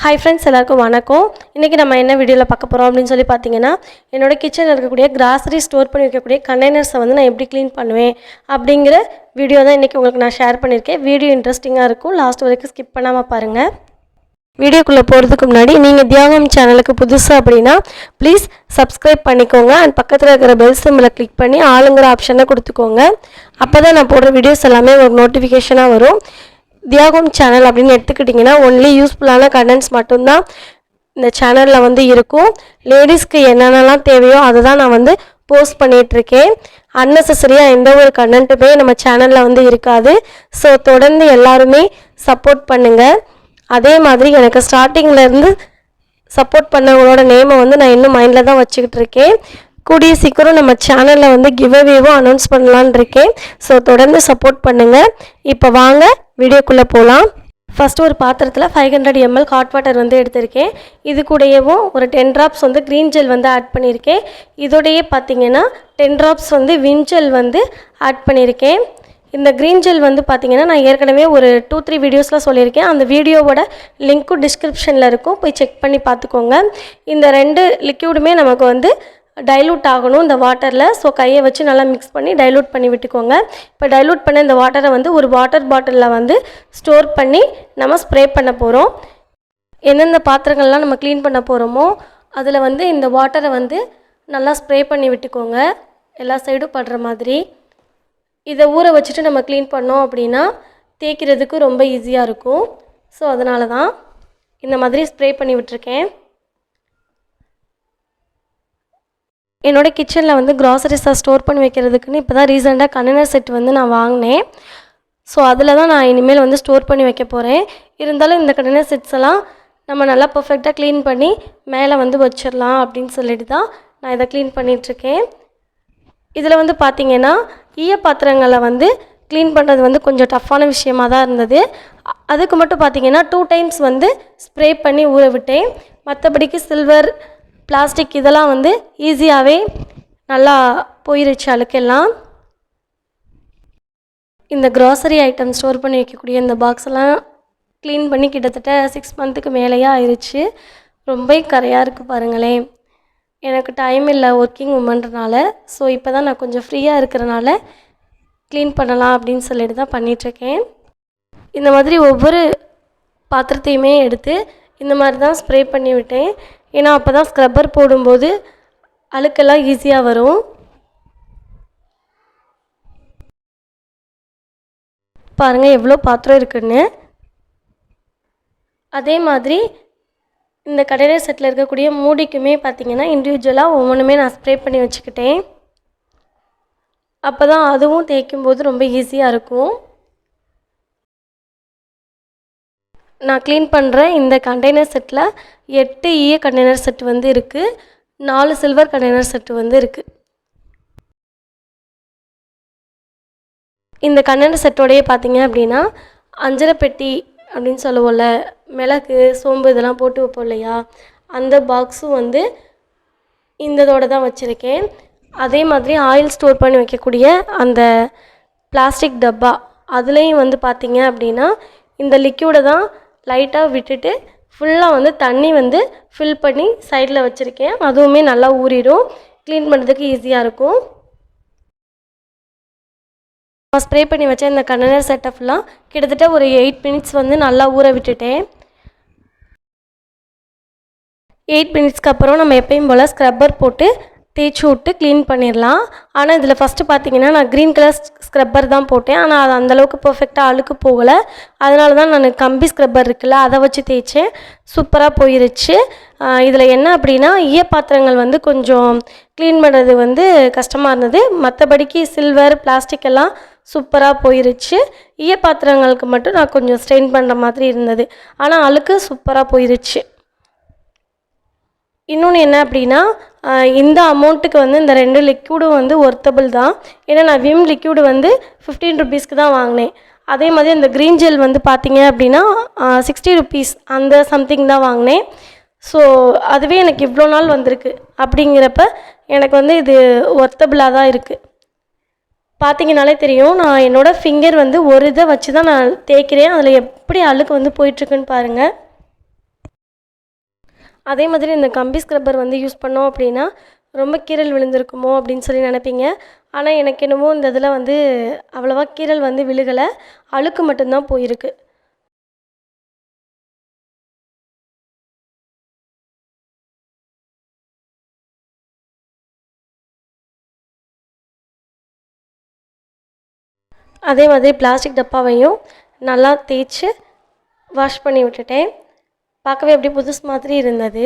Hi friends, எல்லாருக்கும் வணக்கம். இன்றைக்கி நம்ம என்ன வீடியோவில் பார்க்க போகிறோம் அப்படின்னு சொல்லி பார்த்தீங்கன்னா, என்னோடய கிச்சனில் இருக்கக்கூடிய கிராசரி ஸ்டோர் பண்ணி வைக்கக்கூடிய கண்டெய்னர்ஸை வந்து நான் எப்படி க்ளீன் பண்ணுவேன் அப்படிங்கிற வீடியோ தான் இன்றைக்கி உங்களுக்கு நான் ஷேர் பண்ணியிருக்கேன். வீடியோ இன்ட்ரெஸ்டிங்காக இருக்கும், லாஸ்ட் வரைக்கும் ஸ்கிப் பண்ணாமல் பாருங்கள். வீடியோக்குள்ளே போகிறதுக்கு முன்னாடி நீங்கள் தியாகம் சேனலுக்கு புதுசாக அப்படின்னா ப்ளீஸ் சப்ஸ்கிரைப் பண்ணிக்கோங்க. அண்ட் பக்கத்தில் இருக்கிற பெல் சிம்பிளை கிளிக் பண்ணி ஆளுங்கிற ஆப்ஷனை கொடுத்துக்கோங்க. அப்போ தான் நான் போடுற வீடியோஸ் எல்லாமே உங்களுக்கு நோட்டிஃபிகேஷனாக வரும். தியாகம் சேனல் அப்படின்னு எடுத்துக்கிட்டிங்கன்னா ஒன்லி யூஸ்ஃபுல்லான கண்டென்ட்ஸ் மட்டும்தான் இந்த சேனலில் வந்து இருக்கும். லேடிஸ்க்கு என்னென்னலாம் தேவையோ அதை தான் நான் வந்து போஸ்ட் பண்ணிகிட்ருக்கேன். அன்னெசரியாக எந்த ஒரு கண்டென்ட்டுமே நம்ம சேனலில் வந்து இருக்காது. ஸோ தொடர்ந்து எல்லாருமே சப்போர்ட் பண்ணுங்கள். அதே மாதிரி எனக்கு ஸ்டார்டிங்லேருந்து சப்போர்ட் பண்ணவங்களோட நேமை வந்து நான் இன்னும் மைண்டில் தான் வச்சுக்கிட்டு இருக்கேன். கூடிய சீக்கிரம் நம்ம சேனலில் வந்து கிவ்அவேவும் அனௌன்ஸ் பண்ணலான் இருக்கேன். ஸோ தொடர்ந்து சப்போர்ட் பண்ணுங்கள். இப்போ வாங்க வீடியோக்குள்ளே போகலாம். ஃபஸ்ட்டு ஒரு பாத்திரத்தில் 500 ml ஹாட் வாட்டர் வந்து எடுத்திருக்கேன். இது கூடயேவும் ஒரு 10 drops வந்து க்ரீன் ஜெல் வந்து ஆட் பண்ணியிருக்கேன். இதோடையே பார்த்தீங்கன்னா 10 drops வந்து விம் ஜெல் வந்து ஆட் பண்ணியிருக்கேன். இந்த க்ரீன் ஜெல் வந்து பார்த்திங்கன்னா நான் ஏற்கனவே ஒரு 2-3 வீடியோஸில் சொல்லியிருக்கேன். அந்த வீடியோவோட லிங்க்கும் டிஸ்கிரிப்ஷனில் இருக்கும், போய் செக் பண்ணி பார்த்துக்கோங்க. இந்த 2 லிக்யூடுமே நமக்கு வந்து டைலூட் ஆகணும் இந்த வாட்டரில். ஸோ கையை வச்சு நல்லா மிக்ஸ் பண்ணி டைலூட் பண்ணி விட்டுக்கோங்க. இப்போ டைலூட் பண்ண இந்த வாட்டரை வந்து ஒரு வாட்டர் பாட்டிலில் வந்து ஸ்டோர் பண்ணி நம்ம ஸ்ப்ரே பண்ண போகிறோம். எந்தெந்த பாத்திரங்கள்லாம் நம்ம க்ளீன் பண்ண போகிறோமோ அதில் வந்து இந்த வாட்டரை வந்து நல்லா ஸ்ப்ரே பண்ணி விட்டுக்கோங்க, எல்லா சைடும் படுற மாதிரி. இதை ஊற வச்சுட்டு நம்ம க்ளீன் பண்ணோம் அப்படின்னா தேய்க்கிறதுக்கு ரொம்ப ஈஸியாக இருக்கும். ஸோ அதனால தான் இந்த மாதிரி ஸ்ப்ரே பண்ணி விட்டுருக்கேன். என்னோடய கிச்சனில் வந்து க்ராசரிஸை ஸ்டோர் பண்ணி வைக்கிறதுக்குன்னு இப்போ தான் ரீசெண்டாக கண்டெய்னர் செட் வந்து நான் வாங்கினேன். ஸோ அதில் தான் நான் இனிமேல் வந்து ஸ்டோர் பண்ணி வைக்க போகிறேன். இருந்தாலும் இந்த கண்டெய்னர் செட்ஸ் எல்லாம் நம்ம நல்லா பர்ஃபெக்டாக க்ளீன் பண்ணி மேலே வந்து வச்சிடலாம் அப்படின்னு சொல்லிட்டு தான் நான் இதை க்ளீன் பண்ணிகிட்ருக்கேன். இதில் வந்து பார்த்திங்கன்னா ஈய பாத்திரங்களை வந்து க்ளீன் பண்ணுறது வந்து கொஞ்சம் டஃப்பான விஷயமாக தான் இருந்தது. அதுக்கு மட்டும் பார்த்திங்கன்னா 2 times வந்து ஸ்ப்ரே பண்ணி ஊற விட்டேன். மற்றபடிக்கு சில்வர், பிளாஸ்டிக் இதெல்லாம் வந்து ஈஸியாகவே நல்லா போயிருச்சு அழுக்கெல்லாம். இந்த க்ராசரி ஐட்டம் ஸ்டோர் பண்ணி வைக்கக்கூடிய இந்த பாக்ஸெல்லாம் க்ளீன் பண்ணி கிட்டத்தட்ட 6 months மேலேயே ஆயிடுச்சு. ரொம்ப கரையாக இருக்குது பாருங்களேன். எனக்கு டைம் இல்லை ஒர்க்கிங் உமன்றனால. ஸோ இப்போ தான் நான் கொஞ்சம் ஃப்ரீயாக இருக்கிறனால க்ளீன் பண்ணலாம் அப்படின்னு சொல்லிட்டு தான் பண்ணிகிட்ருக்கேன். இந்த மாதிரி ஒவ்வொரு பாத்திரத்தையுமே எடுத்து இந்த மாதிரி தான் ஸ்ப்ரே பண்ணி விட்டேன். ஏன்னா அப்போ தான் ஸ்க்ரப்பர் போடும்போது அழுக்கெல்லாம் ஈஸியாக வரும். பாருங்கள் எவ்வளோ பாத்திரம் இருக்குன்னு. அதே மாதிரி இந்த கண்டெய்னர் செட்டில் இருக்கக்கூடிய மூடிக்குமே பார்த்திங்கன்னா இண்டிவிஜுவலாக ஒவ்வொன்றுமே நான் ஸ்ப்ரே பண்ணி வச்சுக்கிட்டேன். அப்போ தான் அதுவும் தேய்க்கும்போது ரொம்ப ஈஸியாக இருக்கும். நான் க்ளீன் பண்ணுற இந்த கண்டெய்னர் செட்டில் 8 ஈய கண்டெய்னர் செட் வந்து இருக்குது, 4 சில்வர் கண்டெய்னர் செட்டு வந்து இருக்குது. இந்த கண்டெய்னர் செட்டோடையே பார்த்திங்க அப்படின்னா அஞ்சரை பெட்டி அப்படின்னு சொல்லுவோம்ல, மிளகு சோம்பு இதெல்லாம் போட்டு வைப்போம் இல்லையா, அந்த பாக்ஸும் வந்து இந்ததோடு தான் வச்சுருக்கேன். அதே மாதிரி ஆயில் ஸ்டோர் பண்ணி வைக்கக்கூடிய அந்த பிளாஸ்டிக் டப்பா அதுலேயும் வந்து பார்த்திங்க அப்படின்னா இந்த லிக்யூடை தான் லைட்டாக விட்டுட்டு ஃபுல்லாக வந்து தண்ணி வந்து ஃபில் பண்ணி சைடில் வச்சுருக்கேன். அதுவுமே நல்லா ஊறிடும், க்ளீன் பண்ணுறதுக்கு ஈஸியாக இருக்கும். ஸ்ப்ரே பண்ணி வச்ச இந்த கண்டெய்னர் செட்டை ஃபுல்லாக கிட்டத்தட்ட ஒரு 8 minutes வந்து நல்லா ஊற விட்டுட்டேன். 8 minutesக்கு அப்புறம் நம்ம எப்பயும் போல் ஸ்க்ரப்பர் போட்டு தேய்ச்சி விட்டு க்ளீன் பண்ணிடலாம். ஆனால் இதில் ஃபஸ்ட்டு பார்த்திங்கன்னா நான் க்ரீன் கலர் ஸ்க்ரப்பர் தான் போட்டேன். ஆனால் அது அந்தளவுக்கு பர்ஃபெக்டாக அழுக்கு போகலை. அதனால தான் நான் கம்பி ஸ்க்ரப்பர் இருக்குல்ல அதை வச்சு தேய்ச்சேன். சூப்பராக போயிருச்சு. இதில் என்ன அப்படின்னா ஈய பாத்திரங்கள் வந்து கொஞ்சம் க்ளீன் பண்ணுறது வந்து கஷ்டமாக இருந்தது. மற்றபடிக்கு சில்வர், பிளாஸ்டிக் எல்லாம் சூப்பராக போயிருச்சு. ஈய பாத்திரங்களுக்கு மட்டும் நான் கொஞ்சம் ஸ்ட்ரெயின் பண்ணுற மாதிரி இருந்தது. ஆனால் அழுக்கு சூப்பராக போயிருச்சு. இன்னொன்று என்ன அப்படின்னா இந்த அமௌண்ட்டுக்கு வந்து இந்த 2 லிக்யூடும் வந்து ஒர்த்தபிள் தான். ஏன்னா நான் விம் லிக்யூடு வந்து 15 rupeesக்கு தான் வாங்கினேன். அதே மாதிரி அந்த க்ரீன் ஜெல் வந்து பார்த்திங்க அப்படின்னா 60 rupees அந்த சம்திங் தான் வாங்கினேன். ஸோ அதுவே எனக்கு இவ்வளோ நாள் வந்திருக்கு. அப்படிங்கிறப்ப எனக்கு வந்து இது ஒர்த்தபிளாக தான் இருக்குது. பார்த்திங்கனாலே தெரியும், நான் என்னோடய ஃபிங்கர் வந்து ஒரு இதை வச்சு தான் நான் தேய்க்கிறேன். அதில் எப்படி அழுக்கு வந்து போயிட்டுருக்குன்னு பாருங்கள். அதே மாதிரி இந்த கம்பி ஸ்க்ரப்பர் வந்து யூஸ் பண்ணோம் அப்படின்னா ரொம்ப கீறல் விழுந்திருக்குமோ அப்படின்னு சொல்லி நினைப்பீங்க. ஆனால் எனக்கு என்னமோ இந்த இதில் வந்து அவ்வளோவா கீறல் வந்து விழுகலை, அழுக்கு மட்டும்தான் போயிருக்கு. அதே மாதிரி பிளாஸ்டிக் டப்பாவையும் நல்லா தேய்ச்சி வாஷ் பண்ணி விட்டுட்டேன். பார்க்கவே அப்படியே புதுசு மாதிரி இருந்தது.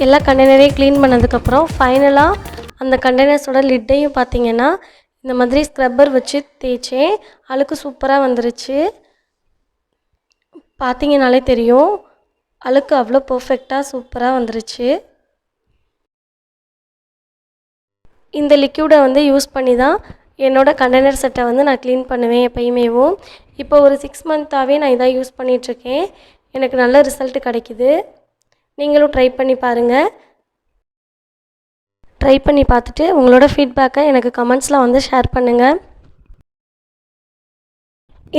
எல்லா கண்டெய்னரையும் க்ளீன் பண்ணதுக்கப்புறம் ஃபைனலாக அந்த கண்டெய்னர்ஸோட லிட்டையும் பார்த்திங்கன்னா இந்த மாதிரி ஸ்க்ரப்பர் வச்சு தேய்ச்சேன். அழுக்கு சூப்பராக வந்துருச்சு. பார்த்திங்கனாலே தெரியும், அழுக்கு அவ்வளோ பர்ஃபெக்டாக சூப்பராக வந்துருச்சு. இந்த லிக்யூடை வந்து யூஸ் பண்ணி தான் என்னோடய கண்டெய்னர் செட்டை வந்து நான் க்ளீன் பண்ணுவேன் எப்பயுமேவும். இப்போ ஒரு 6 மந்த்தாகவே நான் இதான் யூஸ் பண்ணிகிட்ருக்கேன். எனக்கு நல்ல ரிசல்ட் கிடைக்குது. நீங்களும் ட்ரை பண்ணி பாருங்கள். ட்ரை பண்ணி பார்த்துட்டு உங்களோட ஃபீட்பேக்கை எனக்கு கமெண்ட்ஸில் வந்து ஷேர் பண்ணுங்கள்.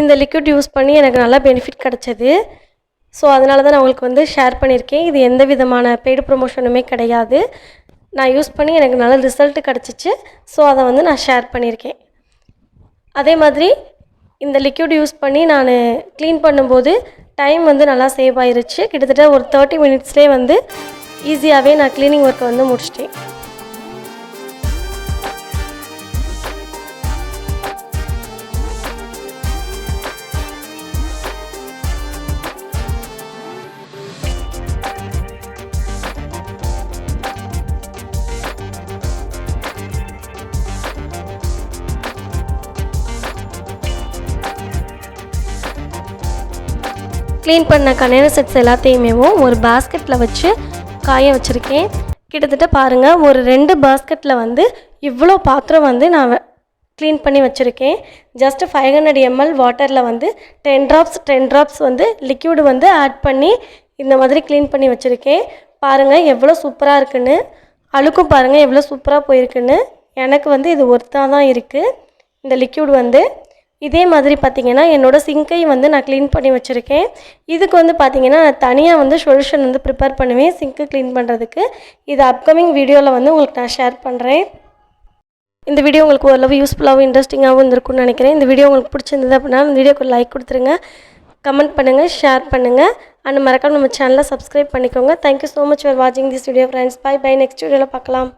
இந்த லிக்விட் யூஸ் பண்ணி எனக்கு நல்லா பெனிஃபிட் கிடச்சது. ஸோ அதனால தான் நான் உங்களுக்கு வந்து ஷேர் பண்ணியிருக்கேன். இது எந்த விதமான பெய்டு ப்ரொமோஷனுமே கிடையாது. நான் யூஸ் பண்ணி எனக்கு நல்ல ரிசல்ட் கிடச்சிச்சு. ஸோ அதை வந்து நான் ஷேர் பண்ணியிருக்கேன். அதே மாதிரி இந்த லிக்விட் யூஸ் பண்ணி நான் க்ளீன் பண்ணும்போது டைம் வந்து நல்லா சேவ் ஆயிருச்சு. கிட்டத்தட்ட ஒரு 30 மினிட்ஸ்லேயே வந்து ஈஸியாகவே நான் க்ளீனிங் ஒர்க்கை வந்து முடிச்சிட்டேன். க்ளீன் பண்ண கண்டெய்னர் செட்ஸ் எல்லாத்தையுமே ஒரு பாஸ்கெட்டில் வச்சு காய வச்சுருக்கேன். கிட்டத்தட்ட பாருங்கள், ஒரு 2 பாஸ்கெட்டில் வந்து இவ்வளோ பாத்திரம் வந்து நான் க்ளீன் பண்ணி வச்சுருக்கேன். ஜஸ்ட்டு 500 ml வாட்டரில் வந்து 10 ட்ராப்ஸ் வந்து லிக்யூடு வந்து ஆட் பண்ணி இந்த மாதிரி க்ளீன் பண்ணி வச்சுருக்கேன். பாருங்கள் எவ்வளோ சூப்பராக இருக்குன்னு, அழுக்கும் பாருங்கள் எவ்வளோ சூப்பராக போயிருக்குன்னு. எனக்கு வந்து இது ஒர்த்தாக தான் இருக்குது இந்த லிக்யூட் வந்து. இதே மாதிரி பார்த்திங்கன்னா என்னோடய சிங்கையும் வந்து நான் க்ளீன் பண்ணி வச்சுருக்கேன். இதுக்கு வந்து பார்த்திங்கன்னா நான் தனியாக வந்து சொல்யூஷன் வந்து ப்ரிப்பேர் பண்ணுவேன் சிங்க்கு க்ளீன் பண்ணுறதுக்கு. இது அப்கமிங் வீடியோவில் வந்து உங்களுக்கு நான் ஷேர் பண்ணுறேன். இந்த வீடியோ உங்களுக்கு ஓரளவு யூஸ்ஃபுல்லாகவும் இன்ட்ரெஸ்டிங்காகவும் இருந்திருக்கும்னு நினைக்கிறேன். இந்த வீடியோ உங்களுக்கு பிடிச்சிருந்தது அப்படின்னா இந்த வீடியோக்கு லைக் கொடுத்துருங்க, கமெண்ட் பண்ணுங்கள், ஷேர் பண்ணுங்கள், அண்ட் மறக்காம நம்ம சேனலை சப்ஸ்கிரைப் பண்ணிக்கோங்க. தேங்க்யூ ஸோ மச் ஃபார் வாட்சிங் this video friends. Bye bye. Next வீடியோவில் பார்க்கலாம்.